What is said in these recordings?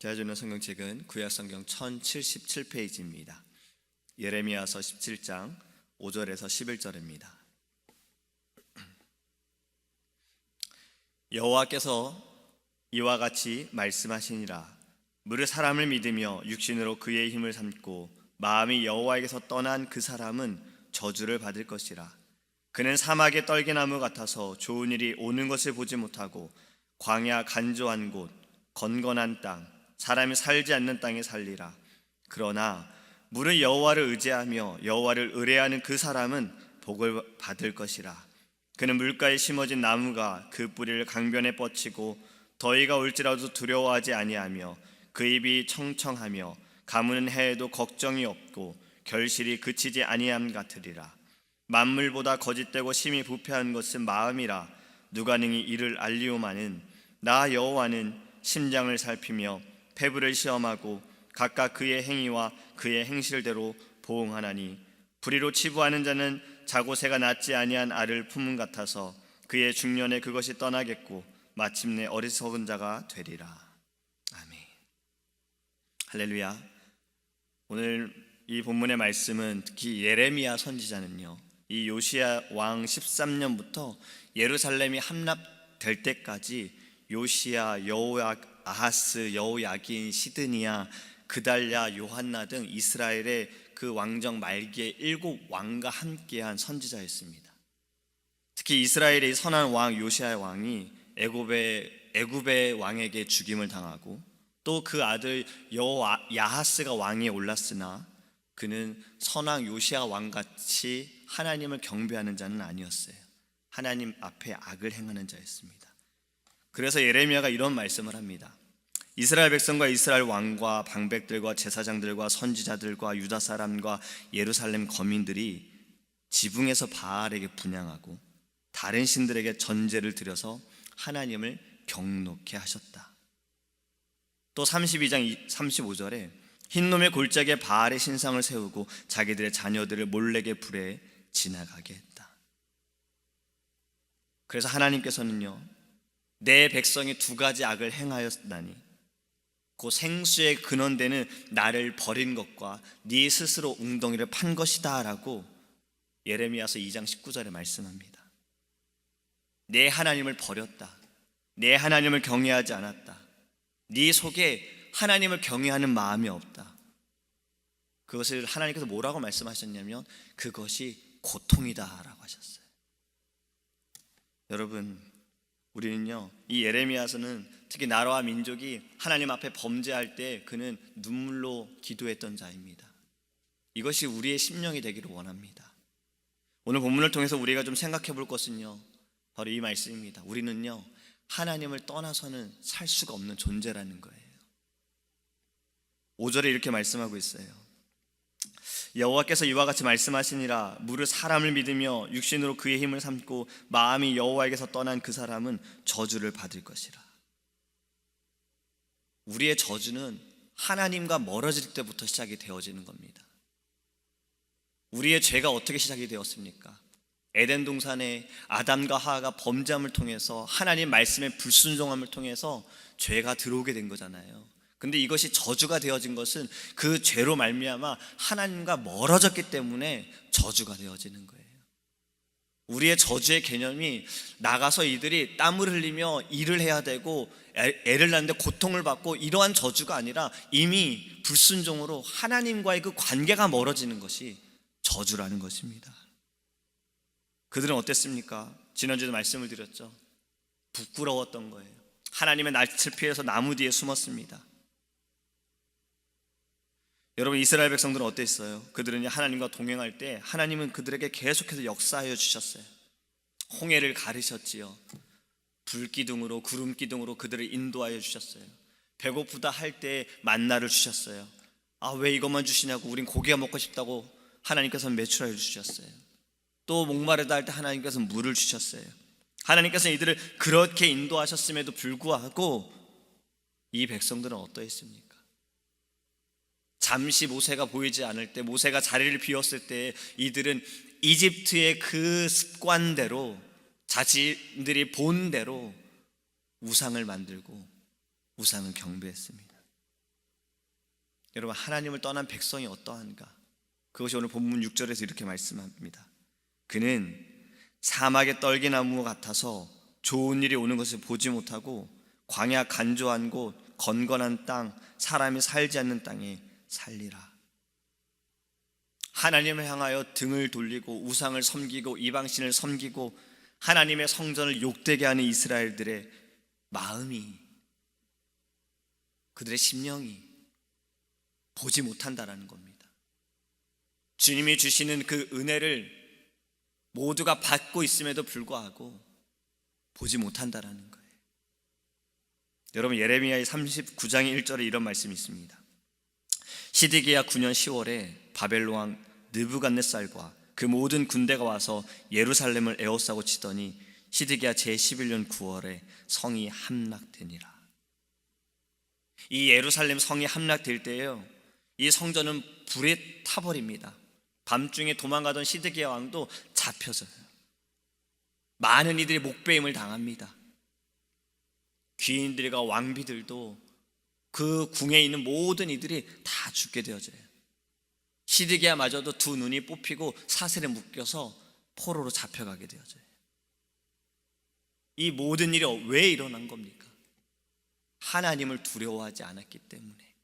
제가 주는 성경책은 구약성경 1077페이지입니다. 예레미야서 17장 5절에서 11절입니다. 여호와께서 이와 같이 말씀하시니라. 무릇 사람을 믿으며 육신으로 그의 힘을 삼고 마음이 여호와에게서 떠난 그 사람은 저주를 받을 것이라. 그는 사막의 떨기나무 같아서 좋은 일이 오는 것을 보지 못하고 광야 간조한 곳 건건한 땅 사람이 살지 않는 땅에 살리라. 그러나 무릇 여호와를 의지하며 여호와를 의뢰하는 그 사람은 복을 받을 것이라. 그는 물가에 심어진 나무가 그 뿌리를 강변에 뻗치고 더위가 올지라도 두려워하지 아니하며 그 입이 청청하며 가무는 해에도 걱정이 없고 결실이 그치지 아니함 같으리라. 만물보다 거짓되고 심히 부패한 것은 마음이라. 누가 능히 이를 알리오마는 나 여호와는 심장을 살피며 폐부를 시험하고 각각 그의 행위와 그의 행실대로 보응하나니 불의로 치부하는 자는 자고새가 낳지 아니한 알을 품은 같아서 그의 중년에 그것이 떠나겠고 마침내 어리석은 자가 되리라. 아멘. 할렐루야. 오늘 이 본문의 말씀은 특히 예레미야 선지자는요, 이 요시야 왕 13년부터 예루살렘이 함락될 때까지 요시야, 아하스, 여호야긴, 시드니야, 그달랴, 요한나 등 이스라엘의 그 왕정 말기에 7왕과 함께한 선지자였습니다. 특히 이스라엘의 선한 왕 요시야 왕이 애굽의 왕에게 죽임을 당하고 또 그 아들 야하스가 왕위에 올랐으나 그는 선왕 요시야 왕같이 하나님을 경배하는 자는 아니었어요. 하나님 앞에 악을 행하는 자였습니다. 그래서 예레미야가 이런 말씀을 합니다. 이스라엘 백성과 이스라엘 왕과 방백들과 제사장들과 선지자들과 유다 사람과 예루살렘 거민들이 지붕에서 바알에게 분향하고 다른 신들에게 전제를 드려서 하나님을 경노케 하셨다. 또 32장 35절에 흰놈의 골짜기에 바알의 신상을 세우고 자기들의 자녀들을 몰래게 불에 지나가게 했다. 그래서 하나님께서는요, 내 백성이 2가지 악을 행하였나니 그 생수의 근원되는 나를 버린 것과 네 스스로 웅덩이를 판 것이다 라고 예레미야서 2장 19절에 말씀합니다. 내 하나님을 버렸다. 내 하나님을 경외하지 않았다. 네 속에 하나님을 경외하는 마음이 없다. 그것을 하나님께서 뭐라고 말씀하셨냐면 그것이 고통이다 라고 하셨어요. 여러분, 우리는요, 이 예레미야서는 특히 나라와 민족이 하나님 앞에 범죄할 때 그는 눈물로 기도했던 자입니다. 이것이 우리의 심령이 되기를 원합니다. 오늘 본문을 통해서 우리가 좀 생각해 볼 것은요, 바로 이 말씀입니다. 우리는요, 하나님을 떠나서는 살 수가 없는 존재라는 거예요. 5절에 이렇게 말씀하고 있어요. 여호와께서 이와 같이 말씀하시니라. 무릇 사람을 믿으며 육신으로 그의 힘을 삼고 마음이 여호와에게서 떠난 그 사람은 저주를 받을 것이라. 우리의 저주는 하나님과 멀어질 때부터 시작이 되어지는 겁니다. 우리의 죄가 어떻게 시작이 되었습니까? 에덴 동산에 아담과 하와가 범죄함을 통해서 하나님 말씀의 불순종함을 통해서 죄가 들어오게 된 거잖아요. 근데 이것이 저주가 되어진 것은 그 죄로 말미암아 하나님과 멀어졌기 때문에 저주가 되어지는 거예요. 우리의 저주의 개념이 나가서 이들이 땀을 흘리며 일을 해야 되고 애를 낳는데 고통을 받고 이러한 저주가 아니라 이미 불순종으로 하나님과의 그 관계가 멀어지는 것이 저주라는 것입니다. 그들은 어땠습니까? 지난주에도 말씀을 드렸죠. 부끄러웠던 거예요. 하나님의 낯을 피해서 나무 뒤에 숨었습니다. 여러분, 이스라엘 백성들은 어땠어요? 그들은 하나님과 동행할 때 하나님은 그들에게 계속해서 역사하여 주셨어요. 홍해를 가르셨지요. 불기둥으로 구름기둥으로 그들을 인도하여 주셨어요. 배고프다 할 때 만나를 주셨어요. 왜 이것만 주시냐고, 우린 고기가 먹고 싶다고 하나님께서는 메추라를 주셨어요. 또 목마르다 할 때 하나님께서는 물을 주셨어요. 하나님께서는 이들을 그렇게 인도하셨음에도 불구하고 이 백성들은 어떠했습니까? 잠시 모세가 보이지 않을 때, 모세가 자리를 비웠을 때 이들은 이집트의 그 습관대로 자신들이 본 대로 우상을 만들고 우상을 경배했습니다. 여러분, 하나님을 떠난 백성이 어떠한가? 그것이 오늘 본문 6절에서 이렇게 말씀합니다. 그는 사막의 떨기나무 같아서 좋은 일이 오는 것을 보지 못하고 광야 간조한 곳, 건건한 땅, 사람이 살지 않는 땅에 살리라. 하나님을 향하여 등을 돌리고 우상을 섬기고 이방신을 섬기고 하나님의 성전을 욕되게 하는 이스라엘들의 마음이, 그들의 심령이 보지 못한다라는 겁니다. 주님이 주시는 그 은혜를 모두가 받고 있음에도 불구하고 보지 못한다라는 거예요. 여러분, 예레미야의 39장의 1절에 이런 말씀이 있습니다. 시드기야 9년 10월에 바벨론 왕 느부갓네살과 그 모든 군대가 와서 예루살렘을 에워싸고 치더니 시드기야 제11년 9월에 성이 함락되니라. 이 예루살렘 성이 함락될 때에요, 이 성전은 불에 타버립니다. 밤중에 도망가던 시드기야 왕도 잡혀져요. 많은 이들이 목베임을 당합니다. 귀인들과 왕비들도 그 궁에 있는 모든 이들이 다 죽게 되어져요. 시드기야마저도 두 눈이 뽑히고 사슬에 묶여서 포로로 잡혀가게 되어져요. 이 모든 일이 왜 일어난 겁니까? 하나님을 두려워하지 않았기 때문에,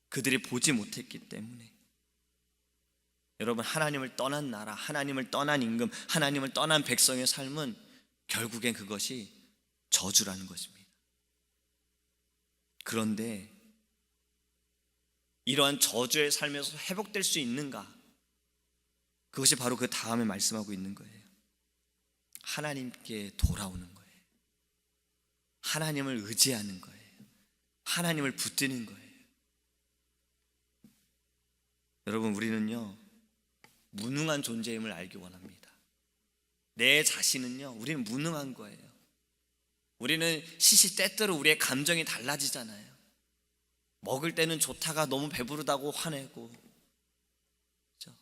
그들이 보지 못했기 때문에. 여러분, 하나님을 떠난 나라, 하나님을 떠난 임금, 하나님을 떠난 백성의 삶은 결국엔 그것이 저주라는 것입니다. 그런데 이러한 저주의 삶에서 회복될 수 있는가? 그것이 바로 그 다음에 말씀하고 있는 거예요. 하나님께 돌아오는 거예요. 하나님을 의지하는 거예요. 하나님을 붙드는 거예요. 여러분, 우리는요, 무능한 존재임을 알기 원합니다. 내 자신은요, 우리는 무능한 거예요. 우리는 시시때때로 우리의 감정이 달라지잖아요. 먹을 때는 좋다가 너무 배부르다고 화내고, 그렇죠?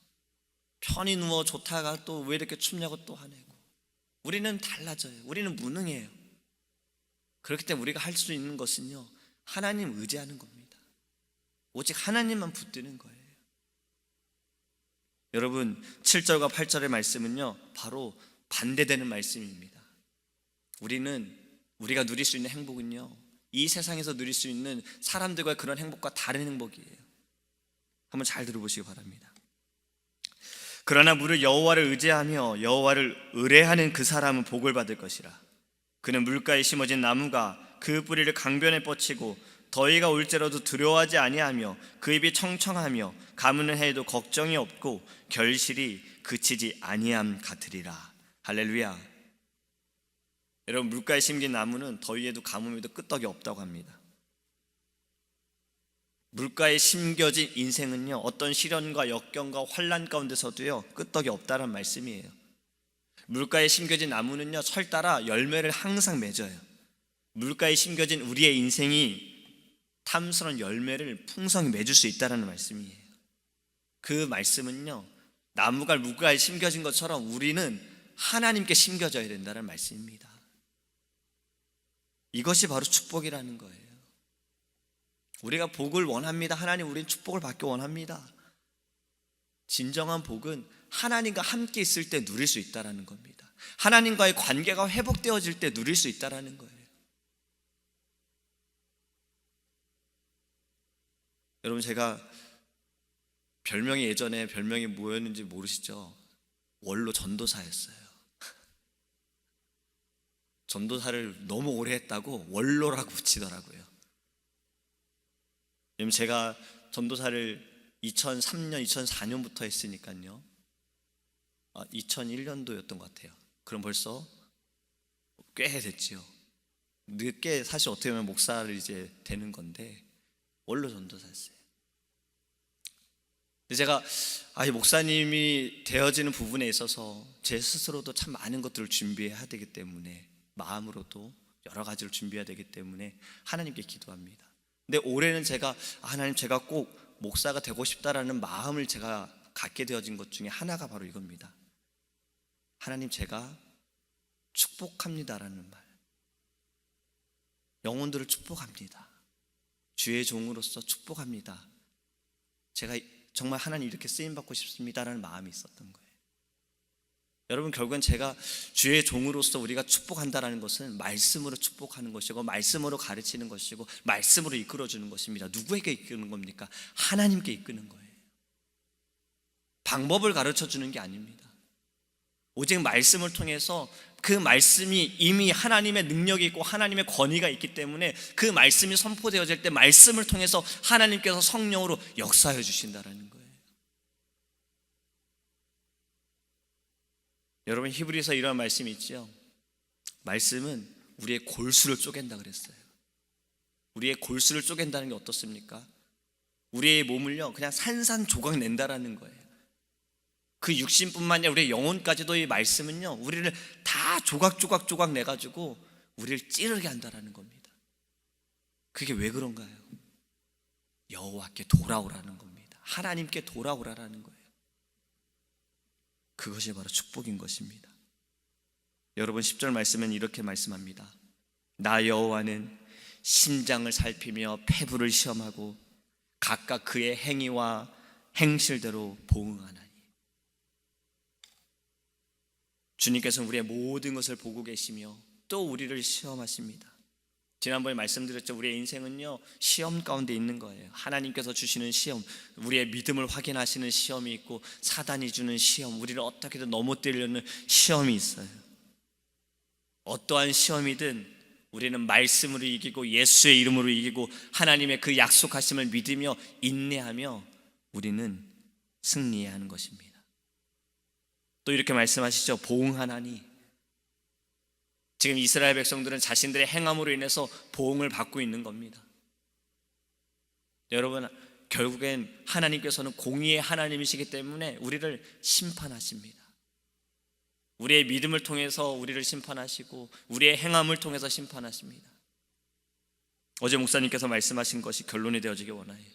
편히 누워 좋다가 또 왜 이렇게 춥냐고 또 화내고. 우리는 달라져요. 우리는 무능해요. 그렇기 때문에 우리가 할 수 있는 것은요, 하나님 의지하는 겁니다. 오직 하나님만 붙드는 거예요. 여러분, 7절과 8절의 말씀은요, 바로 반대되는 말씀입니다. 우리가 누릴 수 있는 행복은요, 이 세상에서 누릴 수 있는 사람들과의 그런 행복과 다른 행복이에요. 한번 잘 들어보시기 바랍니다. 그러나 무릇 여호와를 의지하며 여호와를 의뢰하는 그 사람은 복을 받을 것이라. 그는 물가에 심어진 나무가 그 뿌리를 강변에 뻗치고 더위가 올지라도 두려워하지 아니하며 그 입이 청청하며 가뭄을 해도 걱정이 없고 결실이 그치지 아니함 같으리라. 할렐루야. 여러분, 물가에 심긴 나무는 더위에도 가뭄에도 끄떡이 없다고 합니다. 물가에 심겨진 인생은요, 어떤 시련과 역경과 환난 가운데서도요, 끄떡이 없다는 말씀이에요. 물가에 심겨진 나무는요, 철 따라 열매를 항상 맺어요. 물가에 심겨진 우리의 인생이 탐스러운 열매를 풍성히 맺을 수 있다는 말씀이에요. 그 말씀은요, 나무가 물가에 심겨진 것처럼 우리는 하나님께 심겨져야 된다는 말씀입니다. 이것이 바로 축복이라는 거예요. 우리가 복을 원합니다. 하나님, 우리는 축복을 받기 원합니다. 진정한 복은 하나님과 함께 있을 때 누릴 수 있다는 겁니다. 하나님과의 관계가 회복되어질 때 누릴 수 있다는 거예요. 여러분, 제가 예전에 별명이 뭐였는지 모르시죠? 원로 전도사였어요. 전도사를 너무 오래 했다고 원로라고 붙이더라고요. 왜냐면 제가 전도사를 2003년, 2004년부터 했으니까요. 2001년도였던 것 같아요. 그럼 벌써 꽤 됐지요. 늦게 사실 어떻게 보면 목사를 이제 되는 건데 원로 전도사였어요. 근데 제가 목사님이 되어지는 부분에 있어서 제 스스로도 참 많은 것들을 준비해야 되기 때문에, 마음으로도 여러 가지를 준비해야 되기 때문에 하나님께 기도합니다. 근데 올해는 하나님, 제가 꼭 목사가 되고 싶다라는 마음을 제가 갖게 되어진 것 중에 하나가 바로 이겁니다. 하나님, 제가 축복합니다라는 말. 영혼들을 축복합니다. 주의 종으로서 축복합니다. 제가 정말 하나님 이렇게 쓰임받고 싶습니다라는 마음이 있었던 거예요. 여러분, 결국은 제가 주의 종으로서 우리가 축복한다라는 것은 말씀으로 축복하는 것이고, 말씀으로 가르치는 것이고, 말씀으로 이끌어주는 것입니다. 누구에게 이끄는 겁니까? 하나님께 이끄는 거예요. 방법을 가르쳐주는 게 아닙니다. 오직 말씀을 통해서, 그 말씀이 이미 하나님의 능력이 있고 하나님의 권위가 있기 때문에 그 말씀이 선포되어질 때 말씀을 통해서 하나님께서 성령으로 역사해 주신다라는 거예요. 여러분, 히브리서 이런 말씀이 있죠. 말씀은 우리의 골수를 쪼갠다 그랬어요. 우리의 골수를 쪼갠다는 게 어떻습니까? 우리의 몸을요 그냥 산산조각 낸다라는 거예요. 그 육신뿐만 아니라 우리의 영혼까지도 이 말씀은요 우리를 다 조각 내가지고 우리를 찌르게 한다라는 겁니다. 그게 왜 그런가요? 여호와께 돌아오라는 겁니다. 하나님께 돌아오라는 거예요. 그것이 바로 축복인 것입니다. 여러분, 10절 말씀은 이렇게 말씀합니다. 나 여호와는 심장을 살피며 폐부를 시험하고 각각 그의 행위와 행실대로 보응하나니. 주님께서는 우리의 모든 것을 보고 계시며 또 우리를 시험하십니다. 지난번에 말씀드렸죠. 우리의 인생은요 시험 가운데 있는 거예요. 하나님께서 주시는 시험, 우리의 믿음을 확인하시는 시험이 있고, 사단이 주는 시험, 우리를 어떻게든 넘어뜨리려는 시험이 있어요. 어떠한 시험이든 우리는 말씀으로 이기고 예수의 이름으로 이기고 하나님의 그 약속하심을 믿으며 인내하며 우리는 승리해야 하는 것입니다. 또 이렇게 말씀하시죠. 보응하나니. 지금 이스라엘 백성들은 자신들의 행함으로 인해서 보응을 받고 있는 겁니다. 여러분, 결국엔 하나님께서는 공의의 하나님이시기 때문에 우리를 심판하십니다. 우리의 믿음을 통해서 우리를 심판하시고 우리의 행함을 통해서 심판하십니다. 어제 목사님께서 말씀하신 것이 결론이 되어지기 원해요.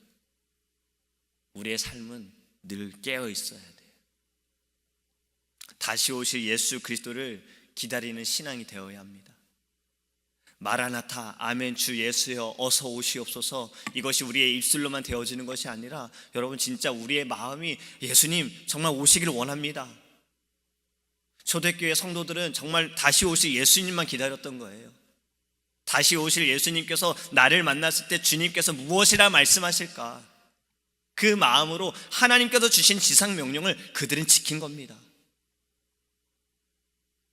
우리의 삶은 늘 깨어 있어야 돼요. 다시 오실 예수 그리스도를 기다리는 신앙이 되어야 합니다. 마라나타, 아멘, 주 예수여 어서 오시옵소서, 이것이 우리의 입술로만 되어지는 것이 아니라 여러분, 진짜 우리의 마음이 예수님 정말 오시기를 원합니다. 초대교회 성도들은 정말 다시 오실 예수님만 기다렸던 거예요. 다시 오실 예수님께서 나를 만났을 때 주님께서 무엇이라 말씀하실까, 그 마음으로 하나님께서 주신 지상 명령을 그들은 지킨 겁니다.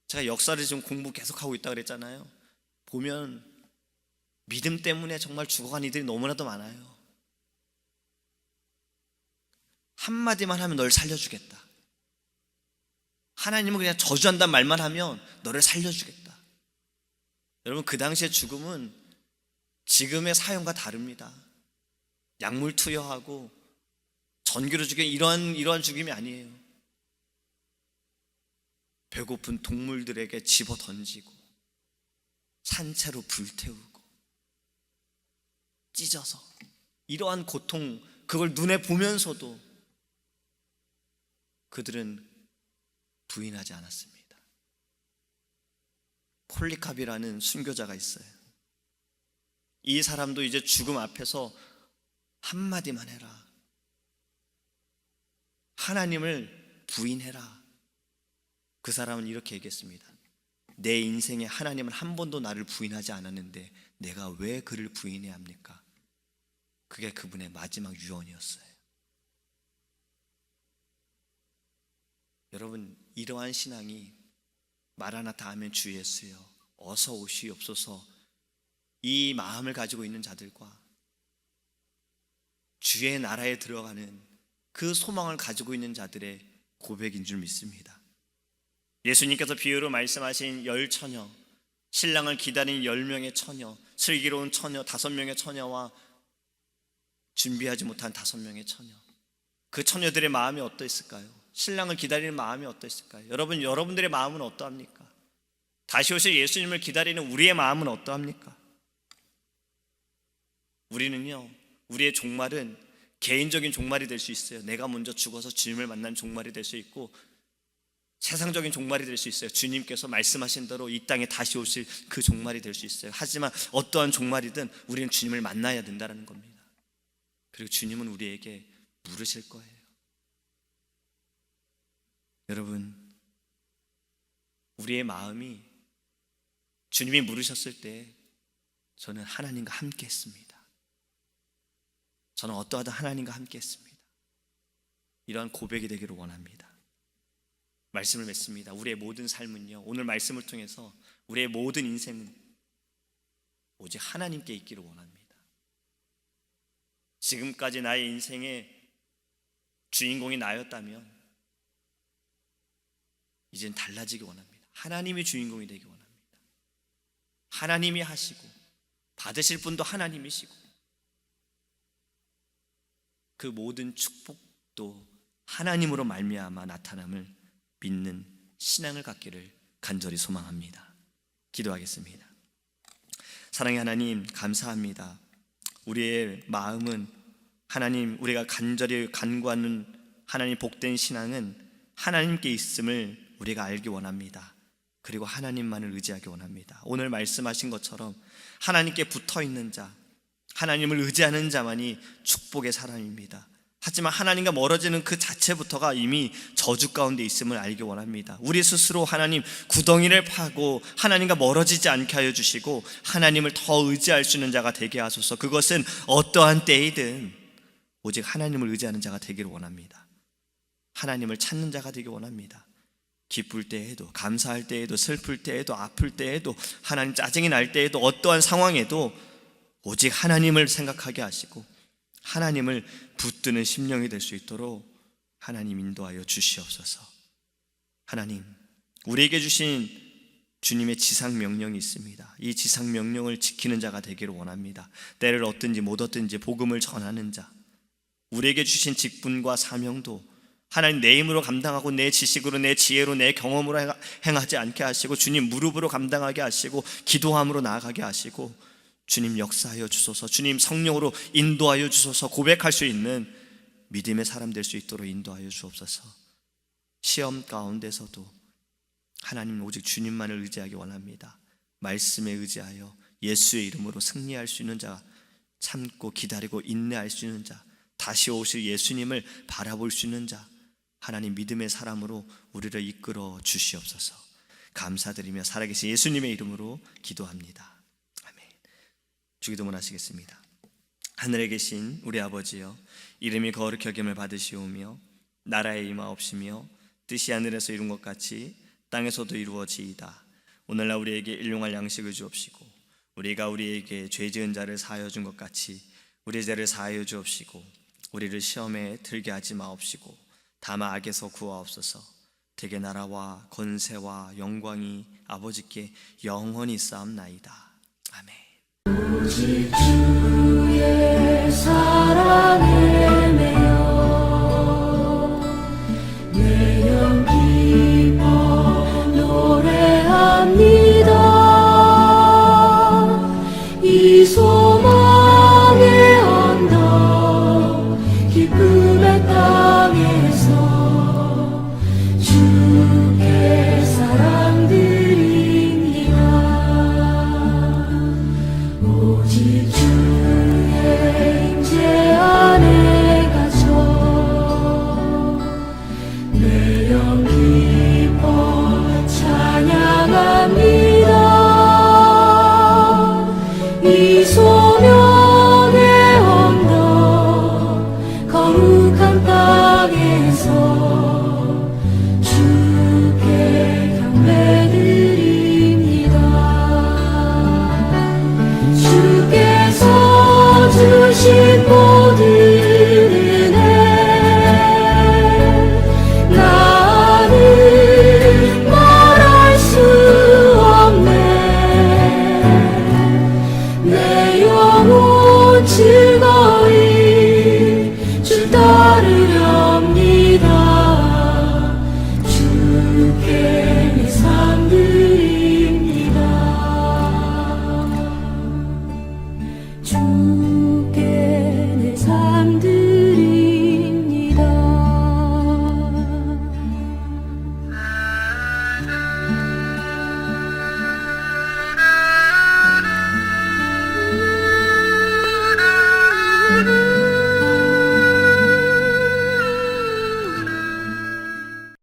제가 역사를 좀 공부 계속하고 있다고 그랬잖아요. 보면 믿음 때문에 정말 죽어간 이들이 너무나도 많아요. 한마디만 하면 널 살려주겠다. 하나님은 그냥 저주한다는 말만 하면 너를 살려주겠다. 여러분, 그 당시의 죽음은 지금의 사형과 다릅니다. 약물 투여하고 전기로 죽이는 이러한 죽임이 아니에요. 배고픈 동물들에게 집어 던지고 산채로 불태우고 찢어서, 이러한 고통, 그걸 눈에 보면서도 그들은 부인하지 않았습니다. 폴리캅이라는 순교자가 있어요. 이 사람도 이제 죽음 앞에서 한마디만 해라, 하나님을 부인해라. 그 사람은 이렇게 얘기했습니다. 내 인생에 하나님은 한 번도 나를 부인하지 않았는데 내가 왜 그를 부인해야 합니까? 그게 그분의 마지막 유언이었어요. 여러분, 이러한 신앙이 마라나타, 아멘, 주 예수여 어서 오시옵소서, 이 마음을 가지고 있는 자들과 주의 나라에 들어가는 그 소망을 가지고 있는 자들의 고백인 줄 믿습니다. 예수님께서 비유로 말씀하신 10처녀, 신랑을 기다린 10명의 처녀, 슬기로운 처녀 5명의 처녀와 준비하지 못한 5명의 처녀, 그 처녀들의 마음이 어떠했을까요? 신랑을 기다리는 마음이 어떠했을까요? 여러분들의 마음은 어떠합니까? 다시 오실 예수님을 기다리는 우리의 마음은 어떠합니까? 우리는요, 우리의 종말은 개인적인 종말이 될 수 있어요. 내가 먼저 죽어서 주님을 만난 종말이 될 수 있고, 세상적인 종말이 될 수 있어요. 주님께서 말씀하신 대로 이 땅에 다시 오실 그 종말이 될 수 있어요. 하지만 어떠한 종말이든 우리는 주님을 만나야 된다는 겁니다. 그리고 주님은 우리에게 물으실 거예요. 여러분, 우리의 마음이 주님이 물으셨을 때 저는 하나님과 함께 했습니다. 저는 어떠하든 하나님과 함께 했습니다. 이러한 고백이 되기를 원합니다. 말씀을 맺습니다. 우리의 모든 삶은요, 오늘 말씀을 통해서 우리의 모든 인생은 오직 하나님께 있기를 원합니다. 지금까지 나의 인생의 주인공이 나였다면 이젠 달라지기 원합니다. 하나님이 주인공이 되기 원합니다. 하나님이 하시고 받으실 분도 하나님이시고 그 모든 축복도 하나님으로 말미암아 나타남을 믿는 신앙을 갖기를 간절히 소망합니다. 기도하겠습니다. 사랑의 하나님, 감사합니다. 우리의 마음은 하나님, 우리가 간절히 간구하는 하나님 복된 신앙은 하나님께 있음을 우리가 알기 원합니다. 그리고 하나님만을 의지하기 원합니다. 오늘 말씀하신 것처럼 하나님께 붙어있는 자, 하나님을 의지하는 자만이 축복의 사람입니다. 하지만 하나님과 멀어지는 그 자체부터가 이미 저주 가운데 있음을 알기 원합니다. 우리 스스로 하나님 구덩이를 파고 하나님과 멀어지지 않게 하여 주시고 하나님을 더 의지할 수 있는 자가 되게 하소서. 그것은 어떠한 때이든 오직 하나님을 의지하는 자가 되기를 원합니다. 하나님을 찾는 자가 되기 원합니다. 기쁠 때에도, 감사할 때에도, 슬플 때에도, 아플 때에도, 하나님 짜증이 날 때에도, 어떠한 상황에도 오직 하나님을 생각하게 하시고 하나님을 붙드는 심령이 될 수 있도록 하나님 인도하여 주시옵소서. 하나님, 우리에게 주신 주님의 지상 명령이 있습니다. 이 지상 명령을 지키는 자가 되기를 원합니다. 때를 얻든지 못 얻든지 복음을 전하는 자, 우리에게 주신 직분과 사명도 하나님 내 힘으로 감당하고 내 지식으로, 내 지혜로, 내 경험으로 행하지 않게 하시고 주님 무릎으로 감당하게 하시고 기도함으로 나아가게 하시고 주님 역사하여 주소서. 주님 성령으로 인도하여 주소서. 고백할 수 있는 믿음의 사람 될 수 있도록 인도하여 주옵소서. 시험 가운데서도 하나님 오직 주님만을 의지하기 원합니다. 말씀에 의지하여 예수의 이름으로 승리할 수 있는 자, 참고 기다리고 인내할 수 있는 자, 다시 오실 예수님을 바라볼 수 있는 자, 하나님 믿음의 사람으로 우리를 이끌어 주시옵소서. 감사드리며 살아계신 예수님의 이름으로 기도합니다. 주기도문 하시겠습니다. 하늘에 계신 우리 아버지여, 이름이 거룩히 여김을 받으시오며 나라에 임하옵시며 뜻이 하늘에서 이룬 것 같이 땅에서도 이루어지이다. 오늘날 우리에게 일용할 양식을 주옵시고 우리가 우리에게 죄 지은 자를 사하여 준 것 같이 우리 죄를 사하여 주옵시고 우리를 시험에 들게 하지 마옵시고 다만 악에서 구하옵소서. 대개 나라와 권세와 영광이 아버지께 영원히 쌓옵나이다. 아멘. 오직 주의 사랑을